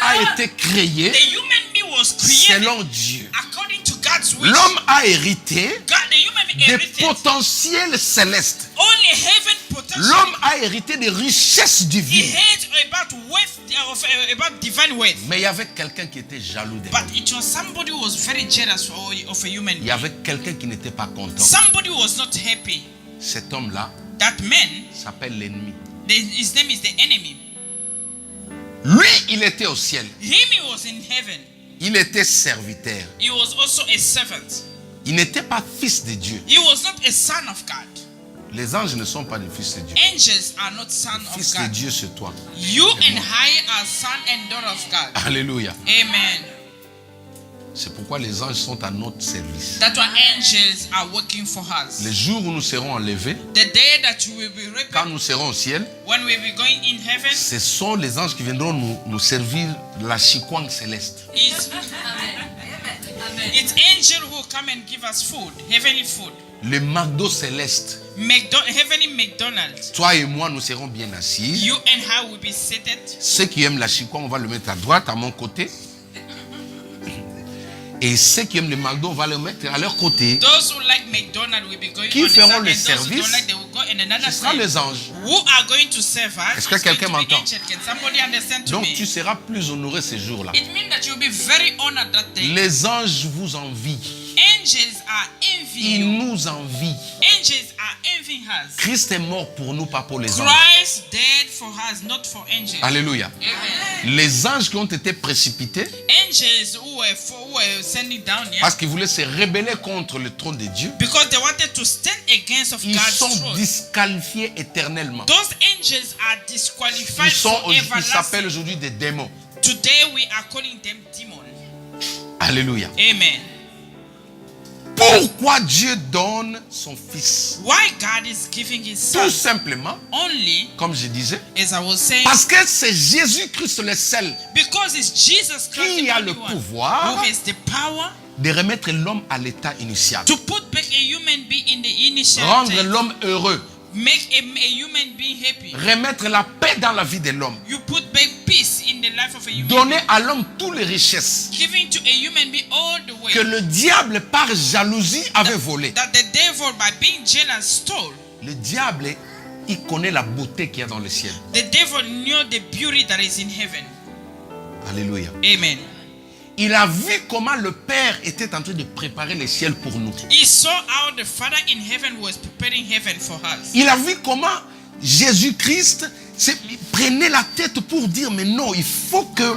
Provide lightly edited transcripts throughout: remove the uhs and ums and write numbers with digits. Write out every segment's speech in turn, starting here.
a été créé The human being was created selon Dieu. according to God's wish. L'homme a hérité God, the human being des inherited potentiels célestes. only heaven potential. L'homme a hérité des richesses He divines. heard about wealth, about divine wealth. Mais il y avait quelqu'un qui était jaloux de But lui. it was somebody who was very jealous of a human Il y being. avait quelqu'un qui n'était pas content. Somebody was not happy. Cet homme-là That man, s'appelle l'ennemi. his name is the enemy. Lui, il était au ciel. Him, he was in heaven. Il était serviteur. He was also a servant. Il n'était pas fils de Dieu. He was not a son of God. Les anges ne sont pas des fils de Dieu. Angels are not son of Fils de God. Dieu, c'est toi. You and I are son and daughter of God. Alléluia. Amen. C'est pourquoi les anges sont à notre service. That's why angels are working for us. Le jour où nous serons enlevés, The day that we will be quand raped, nous serons au ciel, when we will be going in heaven, ce sont les anges qui viendront nous servir la chikwang céleste. it's angels who come and give us food, heavenly food. Le McDo céleste. Heavenly McDonald's. Toi et moi, nous serons bien assis. You and I will be seated. Ceux qui aiment la chikwang, on va le mettre à droite, à mon côté. Et ceux qui aiment le McDo, on va le mettre à leur côté. Those who like McDonald's will be going Qui on the feront side, le and those who service, don't like, they will go in another Ce sera side. les anges. Who are going to serve us? Est-ce que is going quelqu'un to be m'entend? angels. Can somebody understand to Donc me? tu seras plus honoré ces jours-là. It means that you'll be very honored that day. Les anges vous envient. Angels are envying Ils you. nous envient. Angels are envying us. Christ est mort pour nous, pas pour les anges. Christ died for us, not for angels. Alléluia. Amen. Les anges qui ont été précipités Angels who were sending down here parce qu'ils voulaient se rebeller contre le trône de Dieu, because they wanted to stand against of ils God's sont throne. disqualifiés éternellement. Those angels are disqualified Ils s'appellent aujourd'hui des démons. Today we are calling them demons. Alléluia. Amen. Pourquoi Dieu donne son Fils? Why God is giving his son? Tout simplement, Only, comme je disais, as I was saying, parce que c'est Jésus-Christ le seul because it's Jesus Christ qui the a only le one pouvoir who has the power de remettre l'homme à l'état initial. to put back a human being in the initial Rendre state. l'homme heureux. Make a human being happy. Remettre la paix dans la vie de l'homme. You put back peace in the life of a human Donner being. à l'homme toutes les richesses Giving to a human being all the way que le diable par jalousie avait volées. that the devil by being jealous stole. Le diable, il connaît la beauté qu'il y a dans le ciel. The devil knew the beauty that is in heaven. Alléluia. Amen. Il a vu comment le Père était en train de préparer le ciel pour nous. He saw how the Father in heaven was preparing heaven for us. Il a vu comment Jésus-Christ prenait la tête pour dire, mais non, il faut que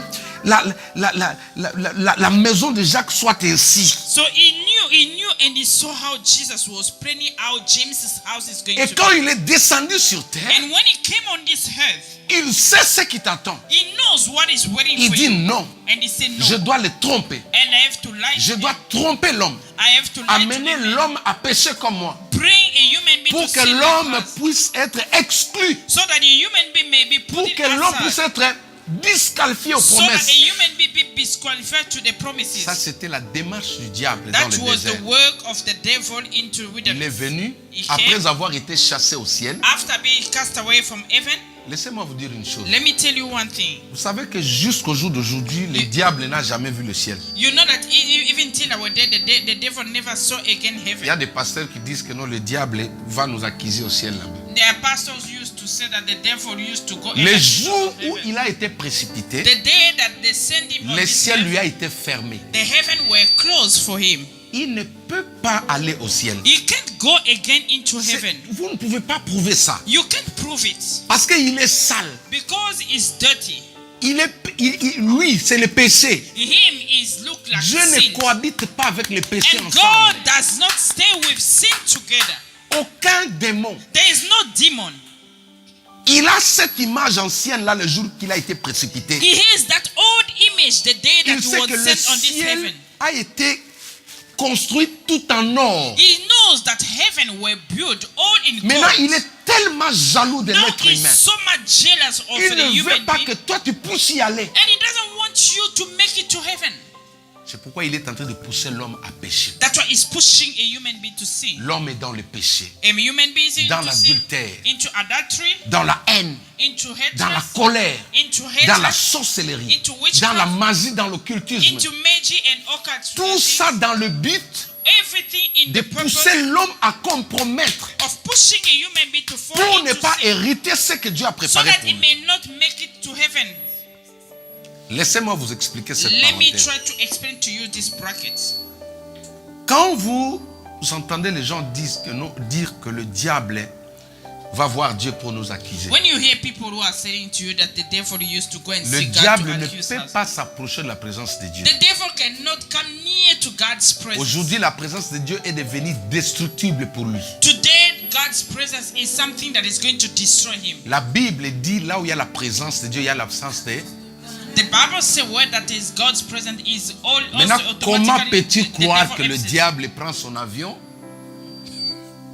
la maison de Jacques soit ainsi. So he knew and he saw how Jesus was planning how James's house is going Et to quand be. il est descendu sur terre, And when he came on this earth, il sait ce qui t'attend. he knows what is waiting Il for dit you. non, And he said no. je dois le tromper. And I have to lie Je to dois him. tromper l'homme. I have to lie Amener to him. l'homme à pécher comme moi. Bring a human being Pour to que sin l'homme like us, puisse être exclu. so that a human being may be Pour put que in l'homme puisse aside, être disqualifié aux so that promesses. a human being be disqualified to the promises. Ça, c'était la démarche du diable dans That le was désert. the work of the devil into Il est wilderness. venu, He après came. avoir été chassé au ciel. After being cast away from heaven, Laissez-moi vous dire une chose. let me tell you one thing. Vous savez que jusqu'au jour d'aujourd'hui, le diable n'a jamais vu le ciel. You know that even till our day, the devil never saw again Il y heaven. a des pasteurs qui disent que non, le diable va nous accuser au ciel là-bas. Their pastors used to say that the devil used to go Le and jour où heaven. il a été précipité, The day that they sent him on le this ciel earth, lui a été fermé. the heaven were closed for him. Il ne peut pas aller au ciel. He can't go again into heaven. Vous ne pouvez pas prouver ça. You can't prove it Parce qu'il est sale. because it's dirty. Lui, c'est le péché. Him is look like Dieu ne sin. cohabite pas avec le péché And ensemble. God does not stay with sin together. Aucun démon. There is no demon. Il a cette image ancienne là le jour qu'il a été précipité. He has that old image the day that Il he sait was que le sent on this ciel heaven. a été construit tout en or. He knows that heaven were built all in Maintenant, gold. il est tellement jaloux de Now l'être he's humain. so much jealous of Il the ne veut human pas being, que toi tu puisses y aller. and he doesn't want you to make it to heaven. C'est pourquoi il est en train de pousser l'homme à pécher. That's why he's pushing a human being to sin. L'homme est dans le péché, A human being is dans into sin, l'adultère, into adultery, dans la haine, into hatred, dans la colère, into dans la hatred, sorcellerie, into witchcraft, dans la magie, dans l'occultisme. into magic and occult. Tout ça dans le but Everything in de the purpose pousser l'homme à compromettre of pushing a human being to fall pour ne into pas sin, hériter ce que Dieu a so préparé that pour he lui. may not make it to heaven. Laissez-moi vous expliquer cette Let me parenthèse. try to explain to you this bracket. Quand vous entendez les gens dire que le diable va voir Dieu pour nous accuser, When you hear people who are saying to you that the devil used to go and le see God diable to ne accuse peut us, pas s'approcher de la présence de Dieu. the devil cannot come near to God's presence. Aujourd'hui, la présence de Dieu est devenue destructible pour lui. Today, God's presence is something that is going to destroy him. La Bible dit là où il y a la présence de Dieu, il y a l'absence de... The Bible says where that is God's presence is all Maintenant, also comment automatically peux-tu the croire devil que le exists. diable prend son avion,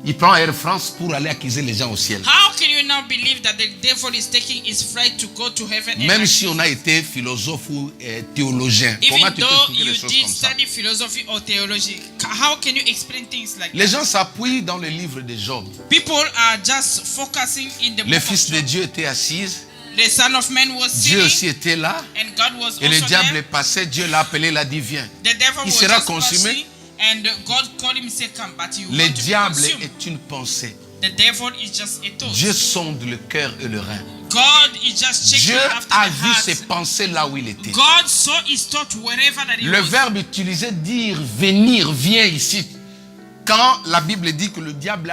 il prend Air France pour aller accuser les gens au ciel? How can you now believe that the devil is taking his flight to go to heaven? Même si on a été philosophe ou théologien, comment Even tu peux though expliquer you les choses did comme ça? study philosophy or theology, how can you explain things like Les that? gens s'appuient dans le livre de Job. People are just focusing in the Le book Fils of de Job. Dieu était assis, The Son of Man was Dieu aussi sitting, était là, and God was et le also diable there. est passé, Dieu l'a appelé, l'a dit viens. The devil Il was sera just consumé. passing, and God called him and said, come, but you Le want to be diable consumed. est une pensée. The devil is just a thought. Dieu sonde le cœur et le rein. God is just checking Dieu after a the vu heart. ses pensées là où il était. God saw his thought wherever that he Le was. verbe utilisé dire venir, viens ici. Quand la Bible dit que le diable,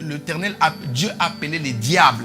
l'Éternel, Dieu a appelé les diables,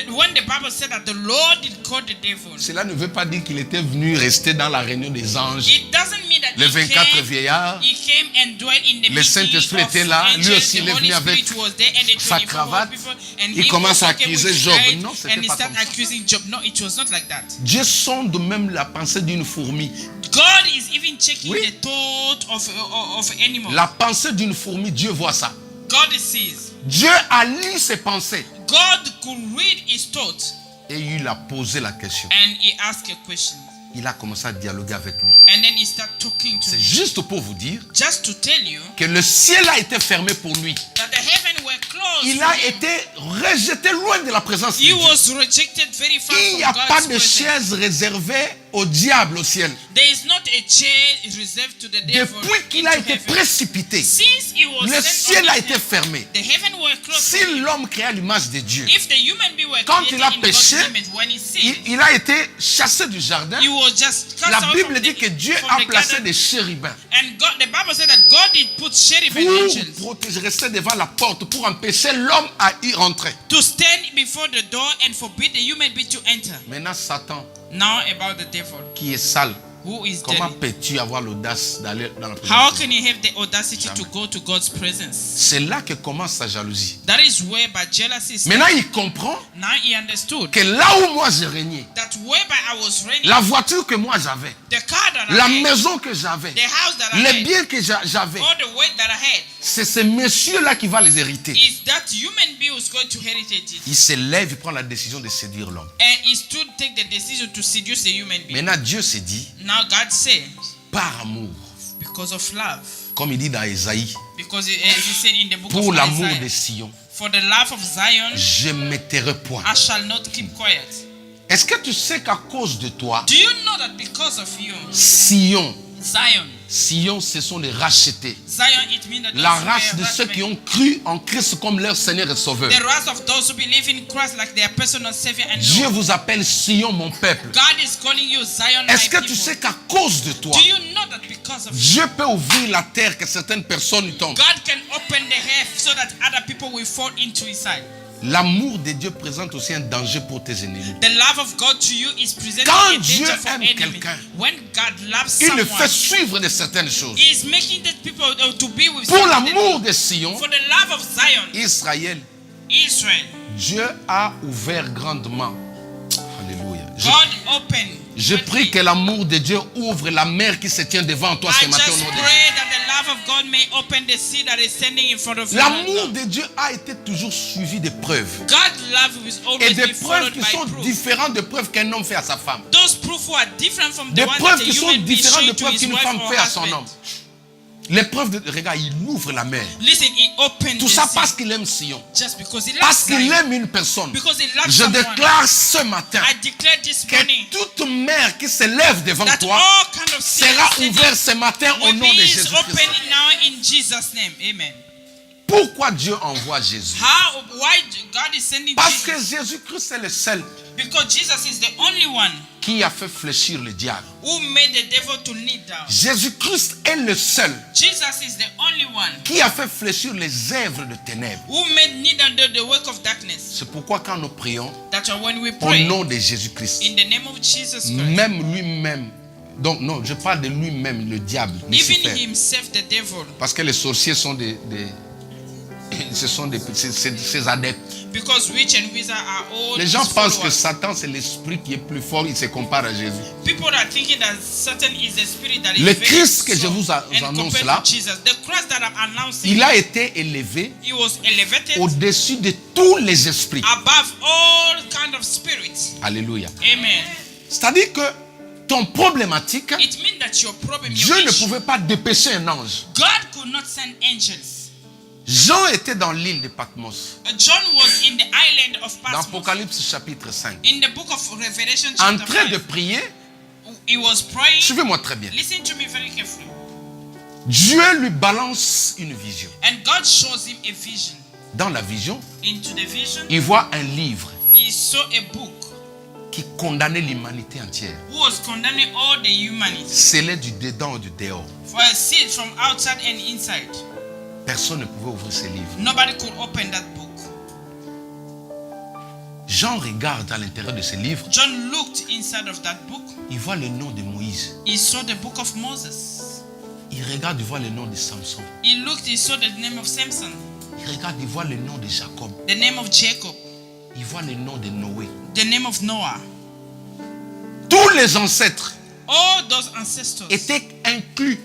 When the Bible said that the Lord did call the devil, cela ne veut pas dire qu'il était venu rester dans la réunion des anges. it doesn't mean that Les 24 vieillards, he came and dwelt in the le meeting Saint-Esprit of était là, lui angels, aussi, il the est Holy venu avec Spirit was there, and the sa 24 cravate. people, and Il he commence à also came accuser with Job. pride, Non, c'était and he pas started comme ça. accusing Job. No, it was not like that. Dieu sonde même la pensée d'une fourmi. God is even checking Oui. the thought of animals. La pensée d'une fourmi, Dieu voit ça. God sees. Dieu a lu ses pensées God could read his thoughts, et il a posé la question. and he asked a question, Il a commencé à dialoguer avec lui. and then he started talking to C'est him. juste pour vous dire Just to tell you que le ciel a été fermé pour lui. that the heaven were closed. Il for a him. été rejeté loin de la présence de He Dieu. was rejected very far Il from n'y a God's pas de presence. chaise réservée au diable au ciel. There is not a chair reserved to the devil. Depuis qu'il a into été heaven. précipité, Since he was le sent ciel on a the été heaven, fermé. the heaven were closed. Si for him. l'homme créé à l'image de Dieu, If the human being were quand created il a in péché, God's image, when he sinned, il a été chassé du jardin. he was just cast La out Bible from dit the, que Dieu from a the placé garden. des chérubins And God, the Bible said that God did put cherubim pour angels protéger, rester devant la porte pour empêcher l'homme à y rentrer. to stand before the door and forbid the human being to enter. Maintenant, Satan, Now about the devil, qui est sale, who is comment dirty. peux-tu avoir l'audace d'aller dans la How présence de can Dieu? you have the audacity to go to God's presence? C'est là que commence sa jalousie. That is where by jealousy started. Maintenant, il comprend Now he understood que là où moi j'ai régné, that whereby I was reigning, la voiture que moi j'avais, the car that I la had, maison que j'avais, the house that I les had, biens que j'avais, all the wealth that I had, c'est ce monsieur-là qui va les hériter. is that human being who's going to inherit it. Il se lève, il prend la décision de séduire l'homme. And he stood take the decision to seduce the human being. Maintenant, Dieu s'est dit, Now God said, par amour, because of love, comme il dit dans Ésaïe, because he said in the book pour of l'amour Isaiah, de Sion, for the love of Zion, je ne me tairai point. I shall not keep quiet. Est-ce que tu sais qu'à cause de toi, Do you know that because of you, Sion, Zion, ce sont les rachetés, Zion, it means that la those race who de are ceux qui ont cru en Christ comme leur Seigneur et Sauveur. the race of those who believe in Christ like their personal Savior and Dieu Lord. vous appelle Sion, mon peuple. God is calling you Zion, Est-ce my que people. tu sais qu'à cause de toi, Do you know that because of you, Dieu peut ouvrir la terre que certaines personnes tombent? God can open the earth so that other people will fall into his side. L'amour de Dieu présente aussi un danger pour tes ennemis. The love of God to you is presenting Quand a Dieu danger for aime enemy. quelqu'un, When God loves Il le someone, fait suivre de certaines choses. he is making the people to be with Pour someone l'amour de Sion, that- for the love of Zion, Israël, Israel. Dieu a ouvert grandement. Alléluia. God opened. Je prie que l'amour de Dieu ouvre la mer qui se tient devant toi I ce matin au just nom de pray Jésus. that the love of God may open the sea that is standing in front of you. L'amour de Dieu a été toujours suivi d'épreuves. God's love will Et always des be preuves followed qui by sont proof. différentes des preuves qu'un homme fait à sa femme. Those proof who are different from the Des ones that preuves a qui sont human being différentes des showing to preuves his qu'une wife femme or fait à son husband. homme. L'épreuve de... Regarde, il ouvre la mer. Listen, he opened Tout the ça sea parce qu'il aime Sion. just because he Parce loves qu'il Zion. aime une personne. Because he loves Je someone. déclare ce matin I declare this que morning toute mer qui s'élève devant that toi all kind of sea sera standing ouverte ce matin au will nom de be Jésus-Christ. open now in Jesus' name. Amen. Pourquoi Dieu envoie Jésus? Why God is sending Parce que Jesus? Jésus-Christ est le seul Because Jesus is the only one qui a fait fléchir le diable. who made the devil to kneel down. Jésus-Christ est le seul Jesus is the only one qui a fait fléchir les œuvres de ténèbres. who made kneel down the work of darkness. C'est pourquoi quand nous prions That's why when we au pray nom de Jésus-Christ, in the name of Jesus Christ, même lui-même, donc non, je parle de lui-même, le diable, even Lucifer, himself, the devil, parce que les sorciers sont ce sont ses adeptes. because witch and wizard are all Les gens his pensent que followers. Satan c'est l'esprit qui est plus fort, il se compare à Jésus. People are thinking that Satan is the spirit that is Le very Christ que je strong vous and annonce compared là, to Jesus. The Christ that I'm announcing, il a été élevé he was elevated au-dessus de tous les esprits. above all kind of spirits. Alléluia. Amen. C'est-à-dire que ton problématique, It means that your problem, your Dieu ne issue, pouvait pas dépêcher un ange. God could not send angels. Jean était dans l'île de Patmos. John was in the island of Dans Patmos. Apocalypse chapitre 5. In the book of Revelation En chapter train de 5, prier, he was praying. suivez-moi très bien. Listen to me very carefully. Dieu lui balance une vision. And God shows him a vision. Dans la vision, Into the vision, il voit un livre he saw a book qui condamnait l'humanité entière. who was condemning all the humanity Scellé du dedans ou du dehors. for a seed from outside and inside. Personne ne pouvait ouvrir ce livre. Nobody could open that book. Jean regarde à l'intérieur de ce livre. John looked inside of that book. Il voit le nom de Moïse. He saw the book of Moses. Il regarde, il voit le nom de Samson. He looked, he saw the name of Samson, Il regarde, il voit le nom de Jacob. the name of Jacob, Il voit le nom de Noé. the name of Noah. Tous les ancêtres All those ancestors étaient inclus.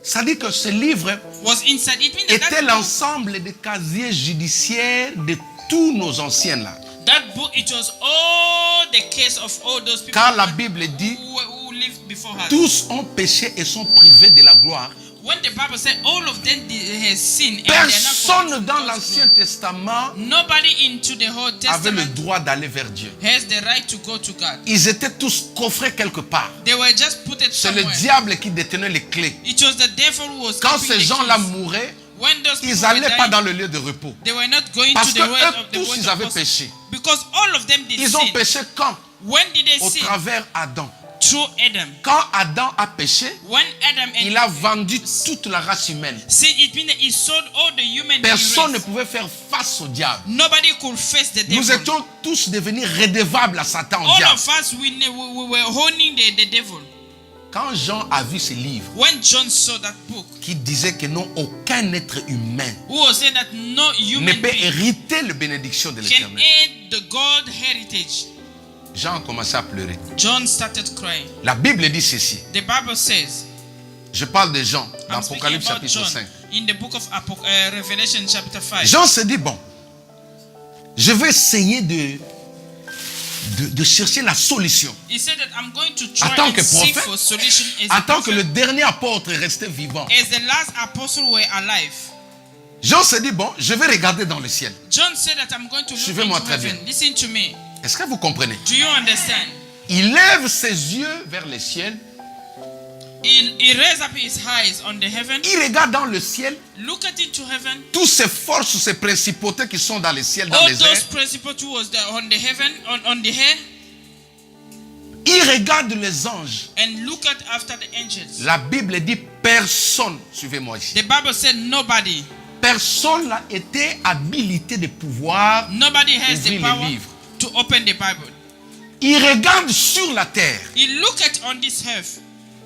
C'est-à-dire que ce livre was inside. It means that était l'ensemble des casiers judiciaires de tous nos anciens là. that book, it was all the case of all those people Car la Bible dit, who lived before her. tous ont péché et sont privés de la gloire. When the Bible said all of them has sinned and they're not Personne called dans God's l'Ancien glory. Nestament Nobody into the whole avait le Testament droit d'aller vers Dieu. has the right to go to God. Ils étaient tous coffrés quelque part. They were just put it C'est le somewhere. diable qui détenait les clés. It was the devil who was Quand keeping ces the gens-là keys. mouraient, When those ils people n'allaient were pas dying, dans le lieu de repos. they were not going Parce to que the way eux of the tous, word ils of avaient God. péché. Because all of them did Ils ont sin. péché quand? When did they Au sin? travers Adam. Through Adam. Quand Adam a péché, When Adam and il a vendu toute la race humaine. sin, it means that he sold all the human Personne ne race. pouvait faire face au diable. Nobody could face the Nous devil. étions tous devenus redevables à Satan, au All diable. of us, we were honing the devil. Quand Jean a vu ce livre When John saw that book, qui disait que non, aucun être humain who was saying that no ne human peut being hériter la bénédiction de can l'Éternel, aid the God heritage, Jean a commencé à pleurer. John started crying. La Bible dit ceci. The Bible says, Je parle de Jean dans I'm speaking Apocalypse about chapitre John 5. in the book of Revelation chapter 5. Jean se dit, bon, je vais essayer de chercher la solution. He said that I'm going to En try tant and que seek prophète, for solution En tant que le dernier apôtre resté vivant. as the last apostle were alive. Jean se dit, bon, je vais regarder dans le ciel. John said that I'm going to look Suivez-moi into très heaven. bien. Listen to me. Est-ce que vous comprenez? Do you understand? Il lève ses yeux vers le ciel. He raised up his eyes on the heaven. Il regarde dans le ciel. Look at into heaven. Toutes ces forces, ces principautés qui sont dans le ciel, dans All les those airs. principles who was there on the heaven, on the air, Il regarde les anges. and look at after the angels. La Bible dit personne, suivez-moi ici. The Bible said nobody Personne n'a été habilité de pouvoir has the ouvrir power les livres. to open the Bible. Il regarde sur la terre. He look at on this earth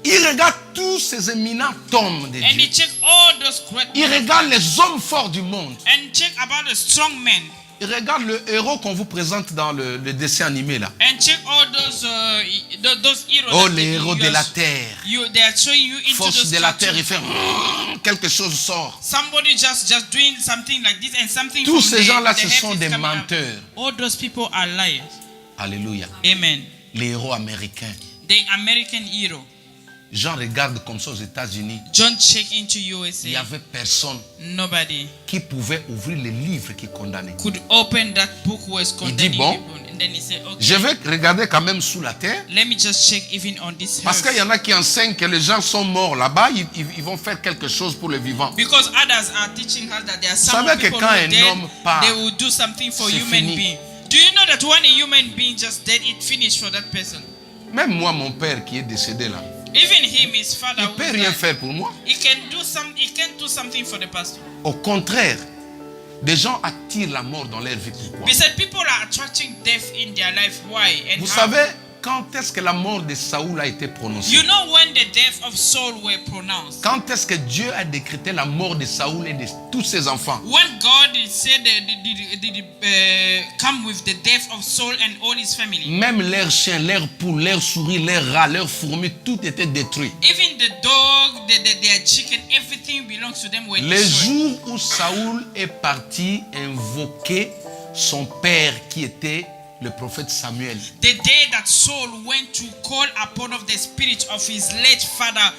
Il regarde tous ces éminents hommes de and Dieu. he check all those great Il men regarde les hommes forts du monde. and check about the strong men. regarde le héros qu'on vous présente dans le dessin animé là. And check all those heroes. Oh, that les they- héros you de are- la terre. They are showing you into Force those de la terre, il cartoons. fait quelque chose sort. Somebody just doing something like this and something Tous from ces the- gens-là, the ce head sont is des coming out. menteurs. All those people are liars. Alléluia. Amen. Les héros américains. The American hero. J'en regarde comme ça aux États-Unis. John check into Il n'y USA. avait personne Nobody qui pouvait ouvrir les livres qui condamnaient. could open that book who was condemning bon, people. And then he said, okay, Je vais regarder quand même sous la terre. let me just check even on this Parce qu'il earth. y en a qui enseignent que les gens sont morts là-bas, ils vont faire quelque chose pour les vivants. Because others are teaching us that there are some savez que people quand who are un dead, homme part, they will do something for c'est human fini. being. Do you know that when a human being just dead, it finished for that person? Même moi, mon père qui est décédé là, Even him, his father, il ne who peut died, rien faire pour moi. he can do something for the pastor. Au contraire, des gens attirent la mort dans leur vie. Pourquoi? Besides, people are attracting death in their life. Why? And Vous how? savez, quand est-ce que la mort de Saoul a été prononcée? You know when the death of Saul were pronounced? Quand est-ce que Dieu a décrété la mort de Saoul et de tous ses enfants? When God said come with the death of Saul and all his family. Même leurs chiens, leurs poules, leurs souris, leurs rats, leurs fourmis, tout était détruit. Even the dog, their chicken, everything belongs to them were Le destroyed. jour où Saoul est parti invoquer son père qui était le prophète Samuel, The day that Saul went to call upon of the spirit of his late father,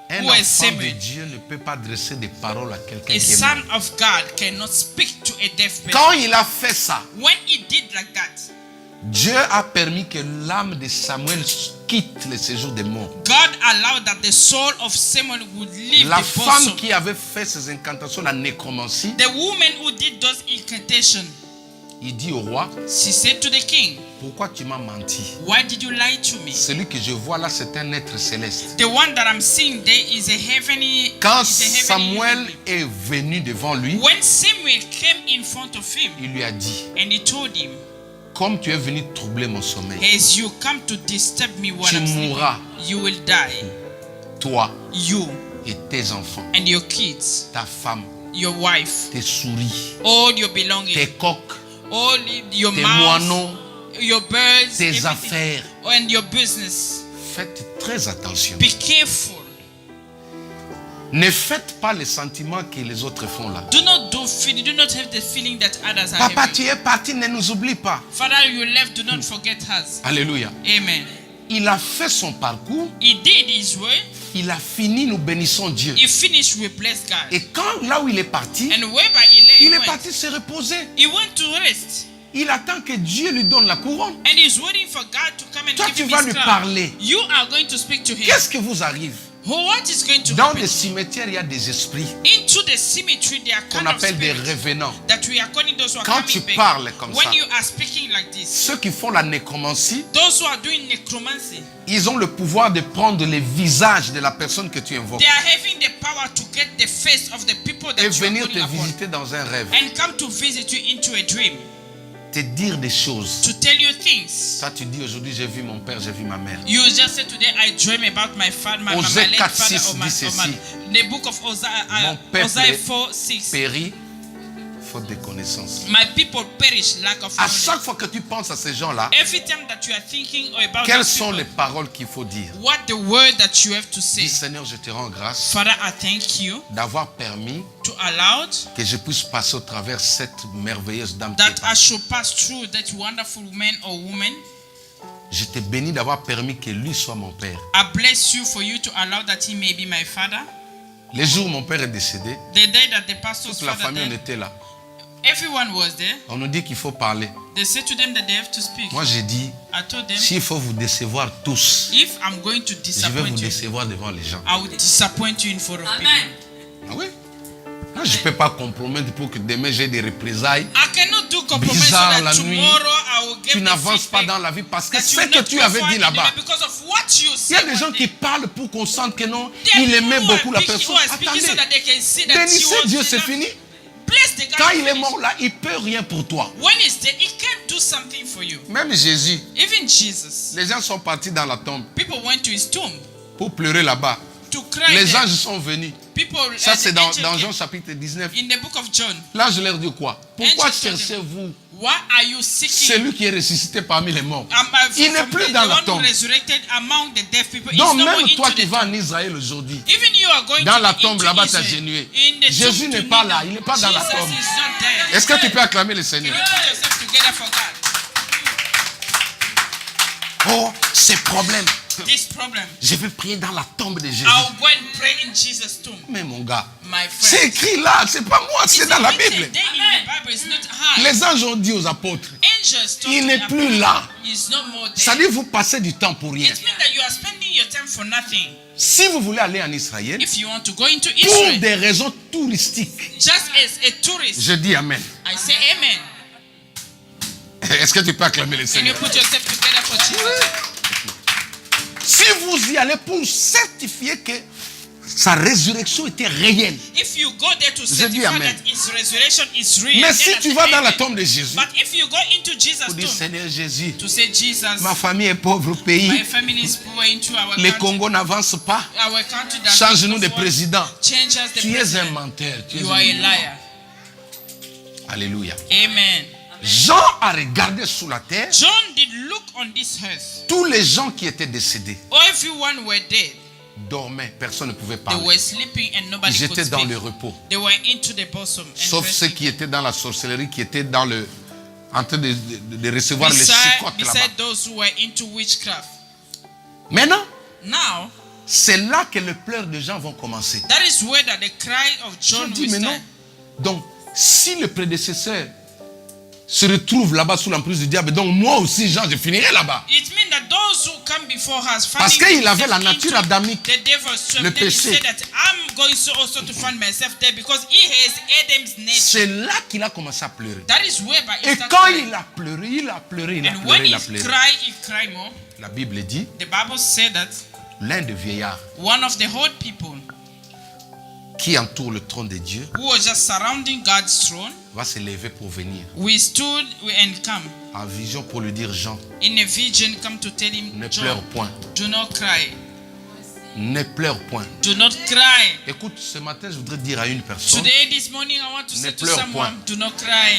un who is enfant de Samuel, Dieu ne peut pas dresser des paroles à quelqu'un a qui est son mort. of God cannot speak to a deaf person. Quand il a fait ça, When he did like that, Dieu a permis que l'âme de Samuel quitte le séjour des morts. God allowed that the soul of Samuel would leave La the femme bosom. qui avait fait ces incantations, la nécromancie, The woman who did those incantations, il dit au roi, she said to the king, pourquoi tu m'as menti? why did you lie to me? Celui que je vois là, c'est un être céleste. The one that I'm seeing there is a heavenly. Quand is a heavenly Samuel human being. est venu devant lui, When Samuel came in front of him il lui a dit, and he told him, comme tu es venu troubler mon sommeil, as you come to disturb me when tu I'm sleeping, mourras, you will die. toi You et tes enfants, and your kids, ta femme, your wife, tes souris, all your belongings, tes coqs, all your tes mouse, moineaux, your birds, tes everything, affaires. and your business. Faites très attention. Be careful. Ne faites pas les sentiments que les autres font là. Do not have the feeling that others are Papa, having. tu es parti, ne nous oublie pas. Father, you left, do not forget us. Alléluia. Amen. Il a fait son parcours, He did his way. il a fini, nous bénissons Dieu. He finished, we bless God. Et quand là où il est parti, And wherever il est went, parti se reposer. he went to rest. Il attend que Dieu lui donne la couronne. And he's waiting for God to come and Toi, give tu him vas his lui crown. parler. You are going to speak to him. Qu'est-ce qui vous arrive? What is going to Dans happen? les cimetières, il y a des esprits Into the cemetery, there are qu'on kind of appelle des spirits revenants. that we are calling those who are Quand coming tu back. parles comme When ça, you are speaking like this, ceux qui font la nécromancie, those who are doing necromancy, ils ont le pouvoir de prendre le visage de la personne que tu invoques they are having the power to get the face of the people et that you are venir te calling upon visiter dans un rêve, and come to visit you into a dream, te dire des choses. to tell you things. Ça, tu dis aujourd'hui, j'ai vu mon père, j'ai vu ma mère. You just said today, I dream about my father, my Osée late 4, father 6 or my, dit or my ceci. the book of Hosea, Mon peuple Hosea 4, 6. Périt, faute de connaissance. My people perish lack of À knowledge. chaque fois que tu penses à ces gens-là, Every time that you are thinking about quelles those sont people, les paroles qu'il faut dire? what the word that you have to say. Dis Seigneur, je te rends grâce Father, I thank you d'avoir permis to allow que je puisse passer au travers cette merveilleuse dame. qui that est I partie. should pass through that wonderful man or woman. Je te bénis d'avoir permis que lui soit mon père. I bless you for you to allow that he may be my father. Les jours où mon père est décédé, The day that the pastor's toute la father famille en died, était là. everyone was there. On nous dit qu'il faut parler. They said to them that they have to speak. Moi, j'ai dit, I told them, s'il faut vous décevoir tous, if I'm going to je vais vous disappoint you, décevoir devant les gens. I will disappoint you in front of people. Ah oui? Ah, je ne peux pas compromettre pour que demain j'ai des représailles. I cannot do compromise so Bizarre that la nuit. tomorrow I will Tu give the n'avances pas feedback dans la vie parce que that you ce will que not tu go avais forward dit là-bas. anyway because of what you Il y a said des gens one qui day. parlent pour qu'on sente que non, There are il aimait people who beaucoup la are speaking- personne. who are speaking so Attendez, that they can see that bénissez he was Dieu, c'est enough. fini. Bless the God Quand who il est finished. mort là, il ne peut rien pour toi. When he's dead, he can't do something for you. Même Jésus, Even Jesus, les gens sont partis dans la tombe people went to his tomb pour pleurer là-bas. to cry Les there. anges sont venus. People, Ça, c'est the dans angel Jean came. chapitre 19. In the book of John, Là, je leur dis quoi? Pourquoi Angel told cherchez-vous why are you seeking celui qui est ressuscité parmi les morts? Il n'est from plus the dans la one who tombe. resurrected among the deaf people? Donc, He's no more même toi into qui the vas tomb. en Israël aujourd'hui, Even you are going dans to la be tombe into là-bas, tu as Israel. genué. In the Jésus tomb n'est to pas kneel là, down. il n'est pas dans la Jesus tombe. is not there. Est-ce que tu peux acclamer le Can Seigneur? you put yourself together for God? Oh, ces problèmes. This problem, Je vais prier dans la tombe de Jésus. I'll go and pray in Jesus' tomb. Mais mon gars, My c'est friend. écrit là, c'est pas moi, c'est It's dans la written Bible. there in the Bible. It's not hard. Les anges ont dit aux apôtres, Angels told il the n'est apostles, plus là. He's not more there. Ça dit vous passez du temps pour rien. It means that you are spending your time for nothing. Si vous voulez aller en Israël, If you want to go into pour Israel, des raisons touristiques, just as a tourist, je dis Amen. I say amen. Est-ce que tu peux acclamer le Can you Seigneur? put yourself together for Jesus? Si vous y allez pour certifier que sa résurrection était réelle. If you go there to dis certify amen. that his resurrection is real, Mais then si I tu say vas dans la amen. tombe de Jésus, But if you go into Jesus' pour dire tomb Seigneur Jésus, to say Jesus, ma famille est pauvre au my pays, family is poor into our le country, Congo n'avance pas, our country does change-nous not de forward, président. change us the Tu es un president. menteur. Tu es You un are a menteur. liar. Alléluia. Amen. Jean a regardé sous la terre John did look on this earth. tous les gens qui étaient décédés. Everyone were dead. Dormaient, personne ne pouvait They parler. were sleeping and nobody Ils could étaient dans speak. le repos. They were into the bosom. and Sauf ceux resting. qui étaient dans la sorcellerie, qui étaient dans le, en train de recevoir les Beside, chicottes là-bas. beside those who were into witchcraft. Maintenant, Now, c'est là que les pleurs de gens vont commencer. that is where that the cry of Je John dis, will mais non. stand. Donc, si le prédécesseur se retrouve là-bas sous l'emprise du diable, donc moi aussi, Jean, je finirai là-bas. It means that those who come before us Parce finding qu'il avait la themselves nature into adamique. the devil's trap, Le then he péché. said that I'm going to also to find myself there because he has Adam's nature. C'est là qu'il a commencé à pleurer. That is where by Et started quand crying. il a pleuré, il a pleuré, il a And when pleuré, he il a pleuré. cried more. La Bible dit, The Bible said that l'un des vieillards one of the old people qui entoure le trône de Dieu who was just surrounding God's throne, va se lever pour venir we stood and come en vision pour lui dire, Jean, in a vision, come to tell him, ne pleure John, point, do not cry, ne pleure point. do not cry. Écoute, ce matin, je voudrais dire à une personne, Today, this morning, I want to Ne say to pleure someone, point. do not cry,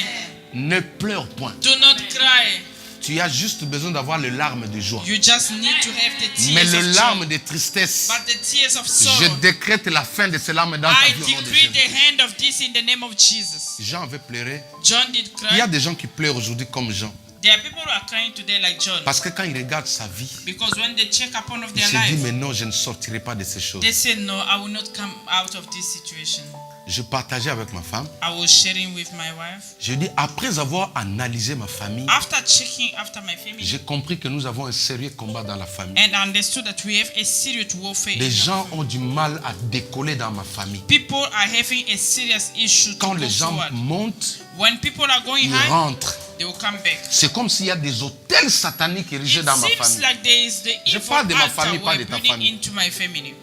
ne pleure point. do not cry. Tu as juste besoin d'avoir les larmes de joie. You just need to have the tears Mais les of larmes joy. de tristesse, But the tears of je sorrow, décrète la fin de ces larmes dans ta I vie au nom de decree Jésus. the hand of this in the name of Jesus. Jean avait pleuré. John did Il y a cry. des gens qui pleurent aujourd'hui comme Jean. There are people who are crying today like John. Parce que quand ils regardent sa vie, Because when they check upon of ils their se disent, life, mais non, je ne sortirai pas de ces choses. they say, no, I will not come out of this situation. Je partageais avec ma femme. I was sharing with my wife. Je dis, après avoir analysé ma famille, After checking after my family, j'ai compris que nous avons un sérieux combat dans la famille. and understood that we have a serious warfare. Les in our gens family. ont du mal à décoller dans ma famille. People are having a serious issue Quand to go les gens forward. montent, When people are going ils high, rentrent. they will come back. C'est comme s'il y a des hôtels sataniques érigés It dans ma seems famille. like there is the Je evil parle de ma altar famille, pas we're de ta building famille. into my family.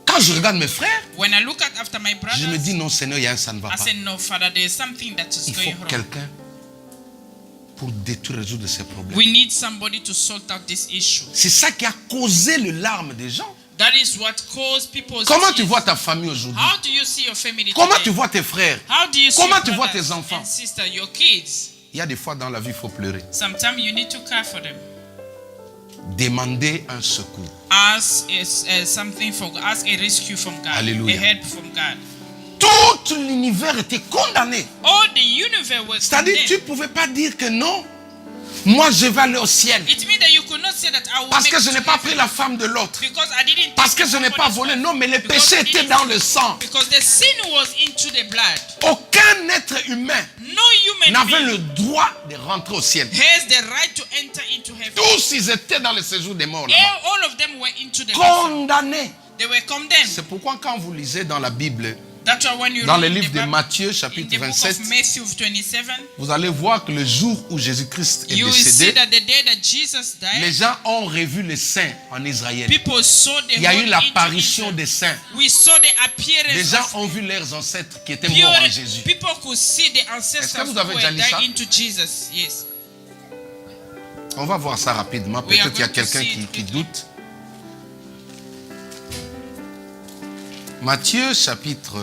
Quand je regarde mes frères, When I look at after my brothers, je me dis, non Seigneur, il y a un ça ne va I pas. said, no, Father, there is something that is Il going faut wrong. quelqu'un pour détruire, résoudre ces problèmes. We need somebody to sort out this issue. C'est ça qui a causé le larme des gens. That is what caused people's Comment tu tears. vois ta famille aujourd'hui? How do you see your family Comment today? tu vois tes frères? How do you see Comment your tu vois brothers tes enfants? and sisters, your kids? Il y a des fois dans la vie, il faut pleurer. Sometimes you need to cry for them. Demander un secours. Ask something from God. Ask a rescue from God. Hallelujah. A help from God. Tout l'univers était condamné. All the universe was C'est-à-dire, condemned. tu ne pouvais pas dire que non, moi je vais aller au ciel. It means that you could not say that I will Parce make que it je to n'ai pas heaven pris la femme de l'autre. because I didn't Parce que take je n'ai pas somebody's volé. wife. Non, mais le Because péché I était didn't- dans le sang. Because the sin was into the blood. Aucun être humain No human n'avait being le droit de rentrer au ciel. has the right to enter into heaven. Tous, ils étaient dans le séjour des morts là-bas. All of them were into the vessel. Condamnés. They were condemned. C'est pourquoi quand vous lisez dans la Bible, That's why when you dans read le the livre de Bible, Matthieu in chapitre the book 27, of Matthew 27, vous allez voir que le jour où Jésus-Christ est you will see décédé, that the day that Jesus les died, gens ont revu les saints en Israël. people saw the Il y a eu whole l'apparition into des saints. Israel. We saw the Les appearance gens of ont vu leurs ancêtres qui étaient pure. morts en Jésus. People could see the Est-ce ancestors que who vous avez déjà were lu died ça? into Jesus. Yes. On va voir ça rapidement. We are Peut-être qu'il y a going to quelqu'un see qui it quickly. doute. Matthieu chapitre...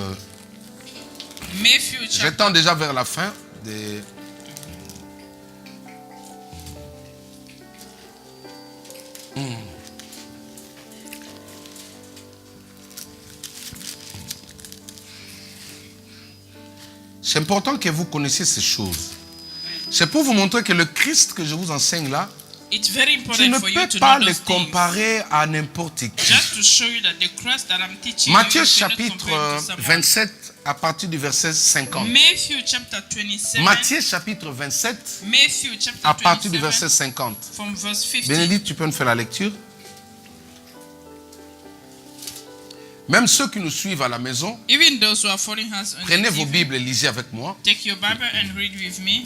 Matthew chapter. J'étends déjà vers la fin. C'est important que vous connaissiez ces choses. C'est pour vous montrer que le Christ que je vous enseigne là, It's very tu ne important for you peux to pas know le those things. comparer à n'importe qui. Just to show you that the Christ that I'm teaching Matthieu you, you cannot chapitre compare it to someone. 27 à partir du verset 50. Matthew chapter 27. Matthieu chapitre 27 Matthew chapter à partir du 27 verset 50. from verse 50. Bénédicte, tu peux nous faire la lecture? Même ceux qui nous suivent à la maison, Even those who are following us on prenez the vos TV, Bibles et lisez avec moi. take your Bible and read with me.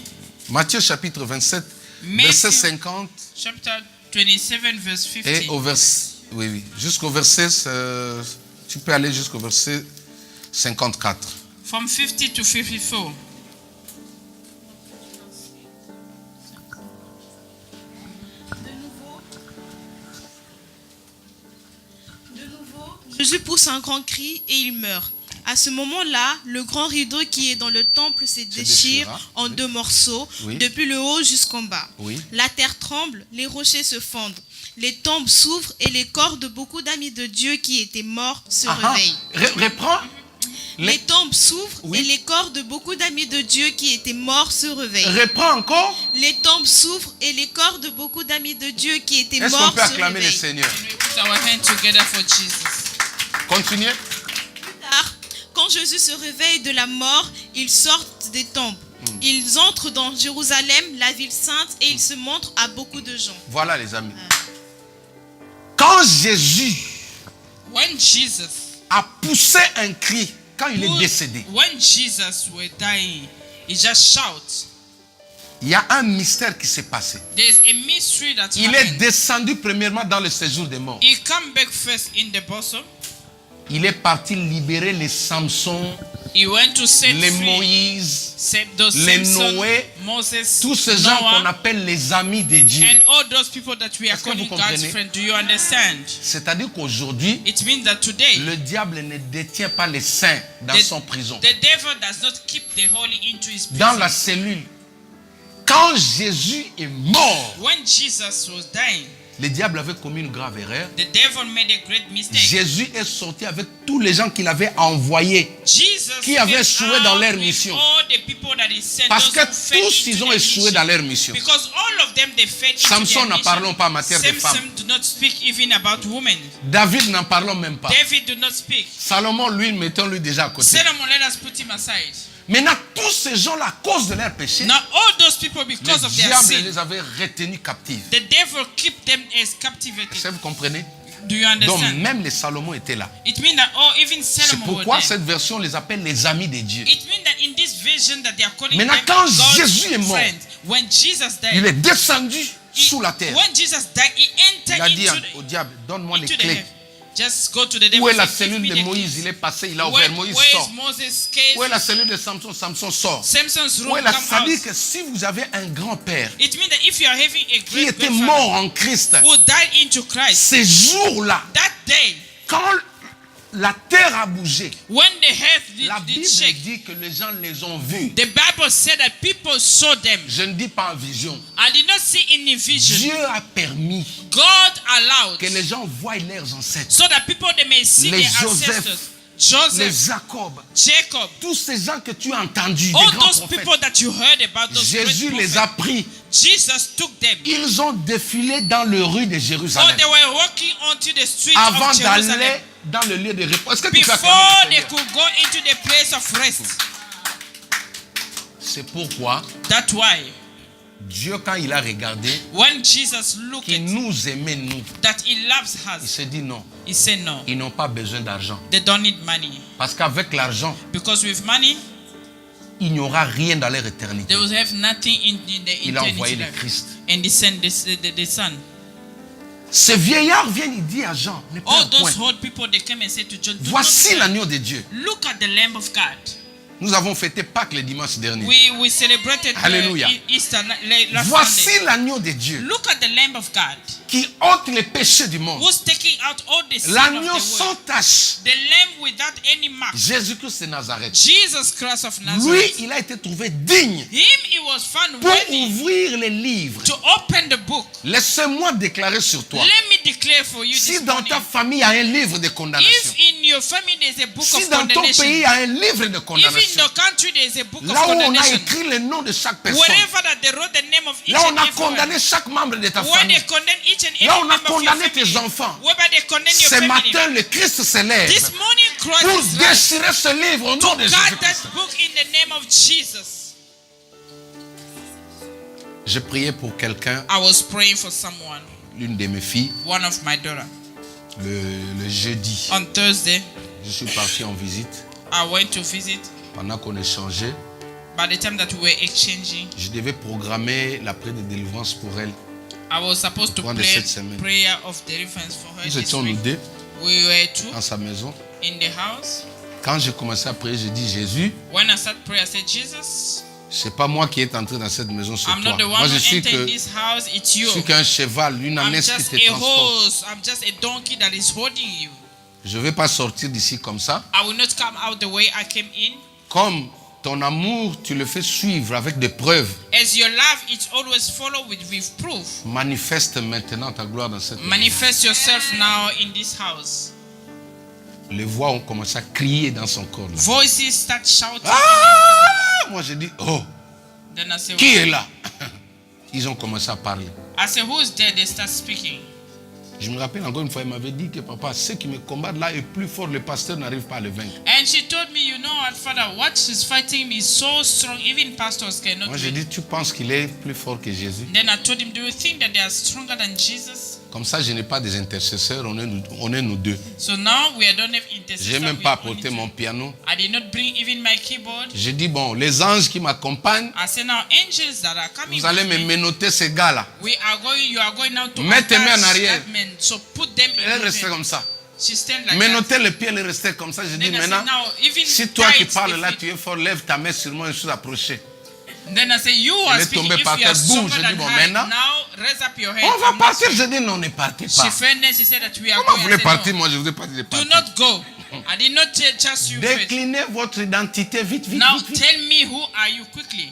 Matthieu chapitre 27, Matthew verset 50 chapter 27 verse 50. et au verset, jusqu'au verset, tu peux aller jusqu'au verset 54. From 50 to 54. De nouveau, Jésus pousse un grand cri et il meurt. À ce moment-là, le grand rideau qui est dans le temple se déchire déchira, en oui. 2 morceaux, Oui. depuis le haut jusqu'en bas. Oui. La terre tremble, les rochers se fendent, les tombes s'ouvrent et les corps de beaucoup d'amis de Dieu qui étaient morts se réveillent. Reprends. Les tombes s'ouvrent Oui. et les corps de beaucoup d'amis de Dieu qui étaient morts se réveillent. Reprends encore. Les tombes s'ouvrent et les corps de beaucoup d'amis de Dieu qui étaient Est-ce qu'on morts peut se acclamer le réveillent. Seigneur? Can we put our hands together for Jesus? Continuez. Plus tard, quand Jésus se réveille de la mort, ils sortent des tombes. Ils entrent dans Jérusalem, la ville sainte, et ils se montrent à beaucoup de gens. Voilà les amis. Quand Jésus When Jesus a poussé un cri, quand il est décédé, when Jesus were dying, he just shouts. il y a un mystère qui s'est passé. There's a mystery that Il est happened. descendu premièrement dans le séjour des morts. He come back first in the bosom. Il est parti libérer les Samson, He went to set les free Moïse, set those les Samson, Noé, Moses, tous ces gens qu'on Noah, appelle les amis de Dieu. and all those people that we are Est-ce que vous calling God's comprenez? friend. Do you understand? C'est-à-dire qu'aujourd'hui, It means that today le diable ne détient pas les saints dans son prison, the devil does not keep the holy into his dans prison. la cellule. Quand Jésus est mort, When Jesus was dying, le diable avait commis une grave erreur. the devil made a great mistake. Jésus est sorti avec tous les gens qu'il avait envoyés. Jesus qui avaient came échoué dans out leur with mission. all the people that he sent, Parce those que who fell tous, into ils ont the échoué mission. dans leur mission. Because all of them they fell into Samson, their n'en mission. parlons pas en matière de Samson femmes. do not speak even about women. David, n'en parlons même pas. David do not speak. Salomon, lui, mettons-lui déjà à côté. Solomon, let us put him aside. Maintenant, tous ces gens-là, à cause de leur péché, Now all those people, because le of their diable sin, les avait retenus captifs. the devil keep them as captivated. Est-ce que vous comprenez? Do you Donc, understand? même les Salomon étaient là. It means that even C'est Solomon pourquoi were there. cette version les appelle les amis de Dieu. It means that in this vision that they are calling Maintenant, them quand God's Jésus est mort, friends. When Jesus died, Il est descendu sous la terre. when Jesus died, he Il a entered dit into au diable, donne-moi les into the clés. heaven. Just go to the devil. Où est la say, "Give cellule me de the Moïse? keys." Il est passé, il a ouvert. Moïse Where sort. is Moses' case? Où est la cellule de Samson? Samson sort. Samson's room Où est la come cellule out. que si vous avez un grand-père It means that if you are having a qui great était grandfather mort en Christ, who died into Christ, ces jours-là, that day, quand la terre a bougé, when the earth la did Bible shake, dit que les gens les ont vus. the Bible said that people saw them. Je ne dis pas en vision. I did not see in a vision. Dieu a permis God allowed que les gens voient leurs ancêtres. so that people they may see Les their Joseph, ancestors. Les Joseph, Jacob, Jacob, tous ces gens que tu as entendus, des all grands those prophètes, people that you heard about, those Jésus great les prophets, a pris. Jesus took them. Ils ont défilé dans le rue de Oh, Jérusalem they were walking onto the streets avant of Jerusalem d'aller dans le lieu de repos. Est-ce que tu peux before acclamer le they Seigneur? could go into the place of rest. C'est pourquoi That's why Dieu, quand il a regardé when Jesus looked qu'il at nous aimait, nous, that he loves il us, s'est dit non, he said no, ils n'ont pas besoin d'argent. they don't need money. Parce qu'avec l'argent, Because with money, il n'y aura rien dans leur éternité. they will have nothing in the Il a envoyé eternity le life. Christ. And he sent the Son. Ce vieillard vient, il dit à Jean, ne perds All point. those old people, they came and said to John, "Do Voici not l'agneau de Dieu. look at the Lamb of God." Nous avons fêté Pâques le dimanche dernier. We celebrated Alléluia. Easter last Voici Sunday. l'agneau de Dieu Look at the Lamb of God qui ôte les péchés du monde. who's taking out all the sin of L'agneau the sans world. tache. The Lamb without any mark. Jésus-Christ de Nazareth. Jesus Christ of Lui, Nazareth. il a été trouvé digne Him, he was found pour worthy ouvrir les livres. to open the book. Laisse-moi déclarer sur toi. Let me declare for you Si this dans morning. ta famille il y a un livre de condamnation, If in your family there's a book si of dans ton condemnation, pays il y a un livre de if in condamnation, the country there's a book of là où on a condemnation, écrit le nom de chaque personne, wherever that they wrote the name of each là and on a everyone, condamné chaque membre de ta where famille, they condemn each and every là on a member of your condamné family, tes enfants. whereby they condemn your Ce family. matin, le Christ se lève This morning, Christ pour is rising déchirer ce livre au nom de to Jésus-Christ. guard that book in the name of Jesus. J'ai prié pour quelqu'un, I was praying for someone, l'une de mes filles, one of my daughter. le jeudi. On Thursday, Je suis parti en visite. I went to visit. Pendant qu'on échangeait, By the time that we were exchanging, je devais programmer la prière de délivrance pour elle. I was supposed to Pendant pray cette semaine. prayer of deliverance for her Nous this étions nous week. deux We were two dans sa maison. in the house. Quand j'ai commencé à prier, j'ai dit Jésus, When I started prayer, I said, Jesus, c'est pas moi qui est entré dans cette maison, c'est I'm toi. not the Moi, one je who suis entered que this house, it's je you. suis qu'un cheval, une I'm ânesse qui just te a transporte. horse. I'm just a donkey that is holding you. Je ne vais pas sortir d'ici comme ça. I will not come out the way I came in. Comme ton amour, tu le fais suivre avec des preuves. As your love, it's always follow with proof. Manifeste maintenant ta gloire dans cette maison. Manifest yourself now in this house. Les voix ont commencé à crier dans son corps. Là. Voices start shouting. Ah! Moi, j'ai dit, oh, Then I say, qui est là? Ils ont commencé à parler. I say, who's there? They start speaking. Je me rappelle encore une fois, il m'avait dit que papa, ceux qui me combattent là est plus fort, le pasteur n'arrive pas à le vaincre. And she told me, you know what, Father, what she's fighting me is so strong, even pastors cannot Moi, j'ai win. dit, tu penses qu'il est plus fort que Jésus? Then I told him, do you think that they are stronger than Jesus? Comme ça, je n'ai pas des intercesseurs, on est nous deux. So now we don't have Je intercessors. n'ai même we pas are only apporté two. mon piano. I did not bring even my keyboard. J'ai dit, bon, les anges qui m'accompagnent, I said, now angels that are coming vous allez with me me, menoter ces gars-là. you are going now to Mets tes mains en attach arrière. that man. So put them Elle est in restée movement. comme ça. She stand like that. Menoter le pied, elle est restée comme ça. J'ai dit, Then I said, maintenant, now, even si toi qui tight, parles if là, it- tu es fort, lève ta main sur moi, je suis approché. Then I say, you are Elle est speaking. tombée If par you are terre. Boum, stronger je than dis, bon, her, maintenant, now raise up your hand. On va I'm not partir. sure. J'ai dit, non, ne partez She pas. fell down. She said that we are Comment going. vous I voulez said, partir? no, Moi, je ne vous ai pas dit de do partir. not go. I did not trust you. first. Déclinez votre identité vite, vite, Now vite, vite. tell me, who are you quickly?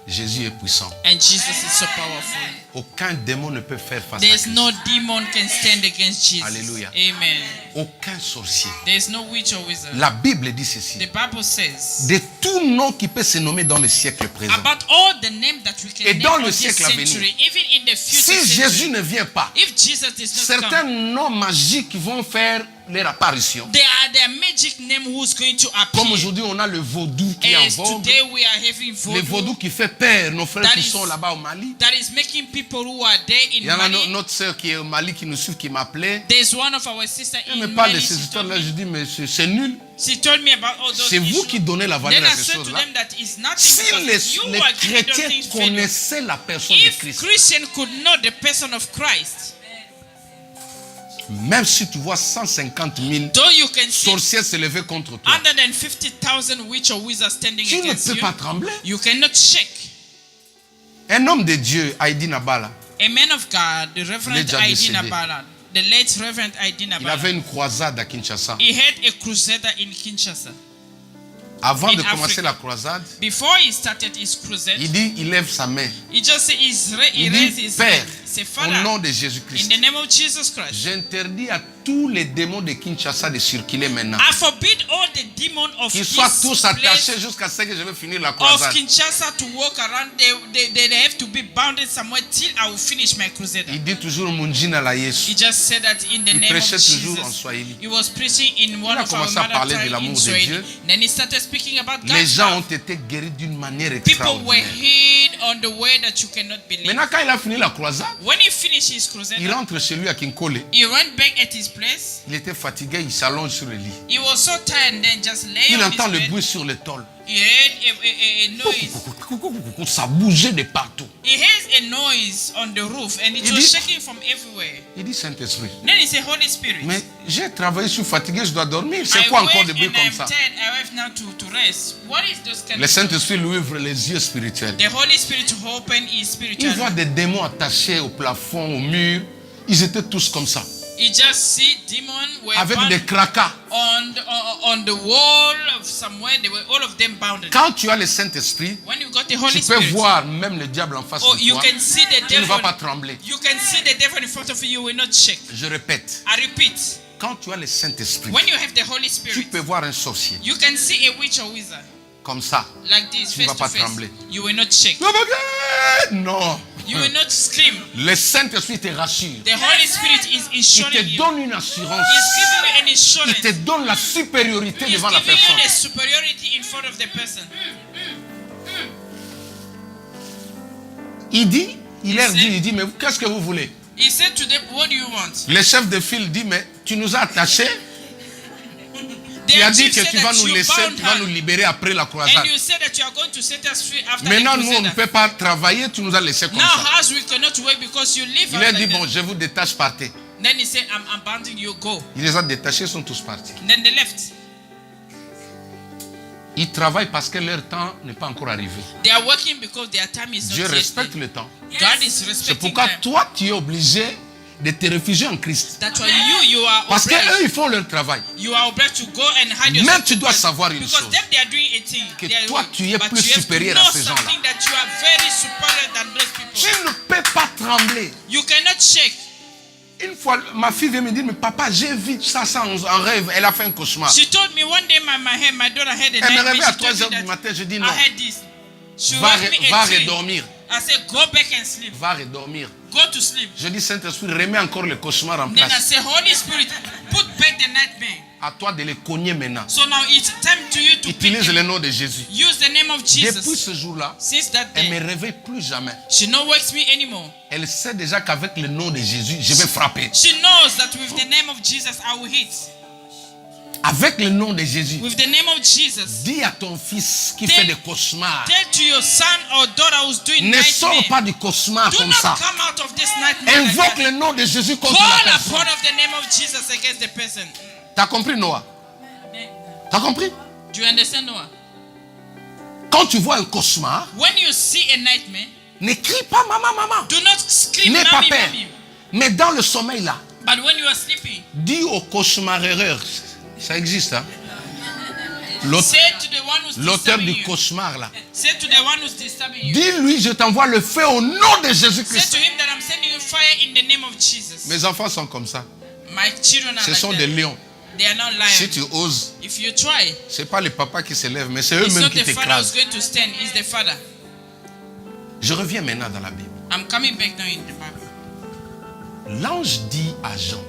Jésus est puissant. And Jesus is so powerful. Aucun démon ne peut faire face à There's Christ. no demon can stand against Jesus. Alléluia. Amen. Aucun sorcier. There's no witch or wizard. La Bible dit ceci. The Bible says De tout nom qui peut se nommer dans le siècle présent. about all the names that we can Et name dans on le this siècle à venir. century, even in the future Si century, Jésus ne vient pas, if Jesus does not certains come, noms magiques vont faire leur apparition. there are their magic name who's going to Comme appear. aujourd'hui, on a le vaudou qui est en As vogue. today we are having Le vaudou qui fait peur, nos frères That qui is- sont là-bas au Mali. that is making people who are there Il y in en a Mali. notre sœur qui est au Mali qui nous suit, qui m'appelait. There's one of our sisters Elle me in parle de Mali. ces She told histoires-là. me- Je dis, mais c'est nul. She told me about all those C'est vous issues. qui donnez la valeur Then à I ces said to choses-là. them that it's nothing Si because you les are giving those chrétiens things value. connaissaient la personne de If Christ, Christian could know the person of Christ, même si tu vois 150 000 though you can see sorcières se lever contre toi, 150,000 witch or wizards standing tu ne against peux you, pas trembler. you cannot shake. Un homme de Dieu, Heidi Nabala, A man of God, the Reverend déjà Aidi décédé. Nabala, the late Reverend Aidi il Nabala, avait une croisade à Kinshasa. he had a crusader in Kinshasa. Avant In de commencer Africa. la croisade, Before he started his crusade, il dit, il lève sa main. he just said, he Il raised dit, his Père, hand. Say, au Father, nom de in Jésus-Christ, the name of Jesus Christ, j'interdis à tous les démons de Kinshasa de circuler maintenant. I forbid all the demons of Qu'ils this soient tous place attachés jusqu'à ce que je vais finir la of croisade. Kinshasa to walk around. They have to be bounded somewhere till I will finish my crusade. Il dit toujours Munjina la Yesu. He just said that in the Il name of prêchait toujours en Jesus. Swahili. He was preaching in one a of our commencé à mother parler de tongue l'amour in de Swahili. Dieu. Then he started speaking about Les God's gens ont love. été guéris d'une manière People were extraordinaire. healed on the way that you cannot believe. Maintenant, quand il a fini la croisade, When he finished his crusade, il rentre chez lui à Kinkole. he went back at his place. Il était fatigué, il s'allonge sur le lit. He was so tired and then just lay Il on entend his le bed. bruit sur le tôle. He heard a noise. Ça bougeait de partout. He hears a noise on the roof and it Il was dit- shaking from everywhere. Il dit Saint-Esprit. Then he said, Holy Spirit. Mais j'ai travaillé, je suis fatigué, je dois dormir. C'est I quoi encore wait des bruits and comme I'm ça? tired. I have now to rest. What is those kind Le of Saint-Esprit lui ouvre les yeux spirituels. The Holy Spirit open his Il spiritual. voit des démons attachés au plafond, au mur. Ils étaient tous comme ça. He just see demons were Avec bound des cracas. on the wall of somewhere. They were all of them bounded. Quand tu as le Saint-Esprit, When you got the Holy tu peux Spirit, voir même le diable en face oh, de you toi. can see the Tu ne devil. vas pas trembler. You can see the devil in front of you. You will not shake. Je répète, I repeat. quand tu as le Saint-Esprit, When you have the Holy tu Spirit, peux voir un sorcier you can see a witch or wizard comme ça. like this, Tu ne vas face pas to face. trembler. You will not shake. Non. You will not scream. Le Saint-Esprit te rassure. The Holy Spirit is Il ensuring te you. donne une assurance. He's giving you an Il assurance. te donne la supériorité He's devant la giving you personne. the superiority in front of the person. Il leur dit, il dit, mais qu'est-ce que vous voulez? He said to them, what do you want? Le chef de file dit, mais tu nous as attachés. Tu Their as dit chief que said tu vas that nous you laisser, bound tu vas her. nous libérer après la croisade. And you said that you are going to set us free after Maintenant, the nous, on ne crusade. peut pas travailler, tu nous as laissés comme Now, ça. as we cannot wait because you live Il leur out dit, like bon, this. je vous détache, partez. Then he said, I'm bounding you, go. Il les a détachés, ils sont tous partis. Then they left. Ils travaillent parce que leur temps n'est pas encore arrivé. They are working because their time is Dieu not respecte yet. le temps. God is C'est respecting pourquoi them. toi, tu es obligé de te réfugier en Christ. That's why you are Parce qu'eux, obliged. ils font leur travail. You are obliged to go and hide Mais yourself. tu dois because- savoir une because chose. them they are doing a thing. Que They are toi, doing- tu es but plus you have to supérieur à know ces gens-là. something that you are very superior than those people. Tu ne peux pas trembler. You cannot shake. Une fois, ma fille vient me dire, mais papa, j'ai vu ça en rêve. Elle a fait un cauchemar. She told me one day my daughter had a Elle me nightmare. réveille à She told 3 heures me du that matin. Je dis non. I had this. She Va, woke me va at 3. redormir. I said, go back and sleep. Va redormir. Go to sleep. Je dis, Saint-Esprit, remets encore le cauchemar en Then I place. say, Holy Spirit, put back the nightmare. À toi de les cogner maintenant. So now it's time to you to pick Utilise them. le nom de Jésus. Use the name of Depuis Jesus. ce jour-là, Since that elle ne day, me réveille plus jamais. she no wakes me anymore. Elle sait déjà qu'avec le nom de Jésus, je vais frapper. She knows that with the name of Jesus, I will hit. Avec le nom de Jésus, With the name of Jesus, dis à ton fils qui Tell- fait des cauchemars, tell to your son or daughter who's doing ne sors nightmare, pas du cauchemar do comme not ça. come out of this nightmare like Invoque that. le nom de Jésus contre Call la upon personne. of the name of Jesus against the person. T'as compris, Noah? T'as compris? Do you understand, Noah? Quand tu vois un cauchemar, When you see a nightmare, ne crie pas maman, maman. do not scream, N'aie pas mommy, peur. mommy. Mais dans le sommeil là, But when you are sleeping, dis au cauchemarreur, ça existe, hein? say to the one who's L'auteur disturbing du you. cauchemar là. Say to the one who's disturbing you. Dis-lui, je t'envoie le feu au nom de Say Jésus-Christ. to him that I'm sending you fire in the name of Jesus. Mes enfants sont comme ça. My children are Ce like sont that. des lions. They are not Si lions. tu oses, If you try, c'est pas les papas qui se lèvent, mais c'est it's eux-mêmes not qui the father who's t'écrasent. going to stand, it's the father. Je reviens maintenant dans la Bible. I'm coming back now in the Bible. L'ange dit à Jean,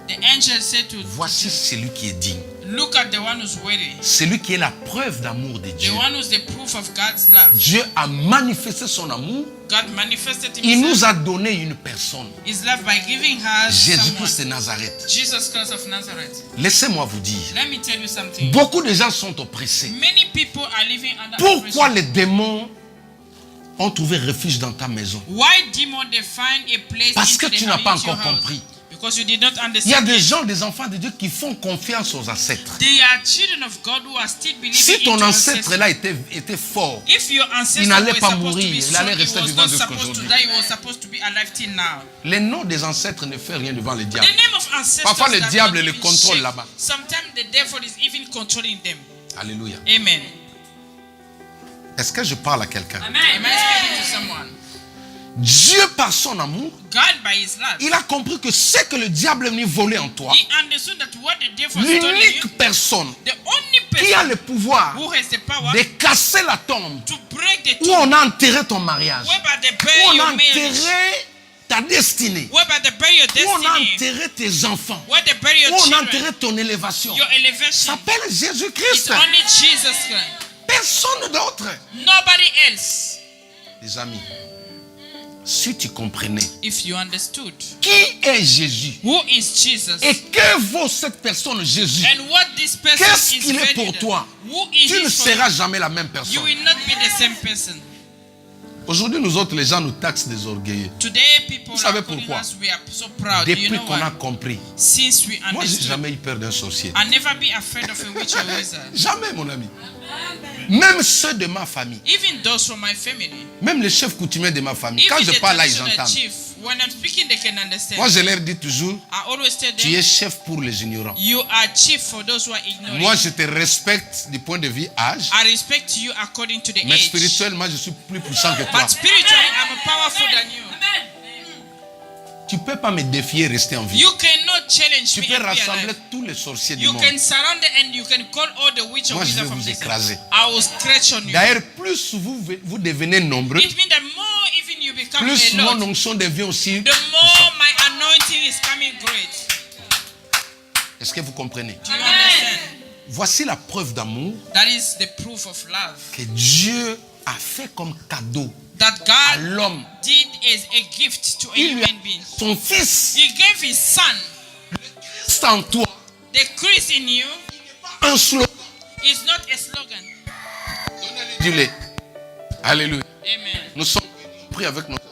The angel said to voici celui qui est digne, look at the one who's worthy, celui qui est la preuve d'amour de the Dieu. one who's the proof of God's love. Dieu a manifesté son amour. God manifested Il himself, nous a donné une personne, his love by giving her Jésus-Christ de someone, Nazareth. Jesus Christ of Nazareth. Laissez-moi vous dire, Let me tell you something. beaucoup de gens sont oppressés. Many people are living under Pourquoi oppression. les démons ont trouvé refuge dans ta maison? Why demon they find a place Parce into que the tu n'as house, pas into your encore house? compris. Because you did not Il y a understand. des it. gens, des enfants de Dieu qui font confiance aux ancêtres. They are children of God who are still believing Si ton into ancêtre ancestors. là était fort, If your ancestor il n'allait were pas supposed mourir, to be il strong, allait he rester was vivant not jusqu'à supposed to aujourd'hui. die, he was supposed to be alive till now. les noms des ancêtres ne font rien devant le The diable. name of ancestors Parfois, le does diable not les even contrôle shake. là-bas. Sometimes the devil is even controlling them. Alléluia. Amen. Est-ce que je parle à quelqu'un? Am I speaking to someone? Dieu, par son amour, God by his love, il a compris que ce que le diable est venu voler en toi, he understood that what the devil stole in you, l'unique personne the only qui a person le pouvoir who has the power de casser la tombe to break the où tomb, on a enterré ton mariage, whereby they où bury on a your marriage, enterré ta destinée, whereby they bury your où on a destiny, enterré tes enfants, where they bury your où on a children, enterré ton élévation, your elevation. s'appelle It's Jésus-Christ. only Jesus Christ. Personne d'autre. Nobody else. Les amis, si tu comprenais If you understood qui est Jésus who is Jesus et que vaut cette personne Jésus, and what this person qu'est-ce is qu'il est pour valued, toi, who is tu ne he for seras you, jamais la même you personne. will not be the same person. Aujourd'hui, nous autres, les gens nous taxent des orgueilleux. Today, people Vous savez are calling pourquoi? us, we are so proud. You Depuis know qu'on a why? compris. Since we Moi, j'ai understood, jamais eu peur d'un sorcier. I never be afraid of a witch or wizard. Jamais, mon ami. Même ceux de ma famille. Even those from my family. Même les chefs coutumiers de ma famille. Quand Even je the parle là, ils traditional entendent. chief. When I'm speaking, they can understand. Moi, je leur dis toujours, I always tell tu them, es chef pour les ignorants. you are chief for those who are ignorant. Moi, je te respecte du point de vue âge. I respect you according to the Mais age. spirituellement, je suis plus puissant que toi. But spiritually, I'm powerful than you. Tu ne peux pas me défier et rester en vie. You cannot challenge Tu me peux and be rassembler alive. tous les sorciers du You monde. can surround it and you can call all the witch and Moi, je vais wizard from vous this. écraser. I will scratch on you. D'ailleurs, plus vous devenez nombreux, It means that more even you become plus a lot, mon onction devient aussi the puissante. more my anointing is coming great. Est-ce que vous comprenez? Do you understand? Voici la preuve d'amour That is the proof of love. que Dieu a fait comme cadeau That à God l'homme. did as a gift to a Il lui a human being. son fils. He gave his son. C'est en toi. The Christ in you Un slogan. is not a slogan. Dis-le. Alléluia. Amen. Nous sommes pris avec notre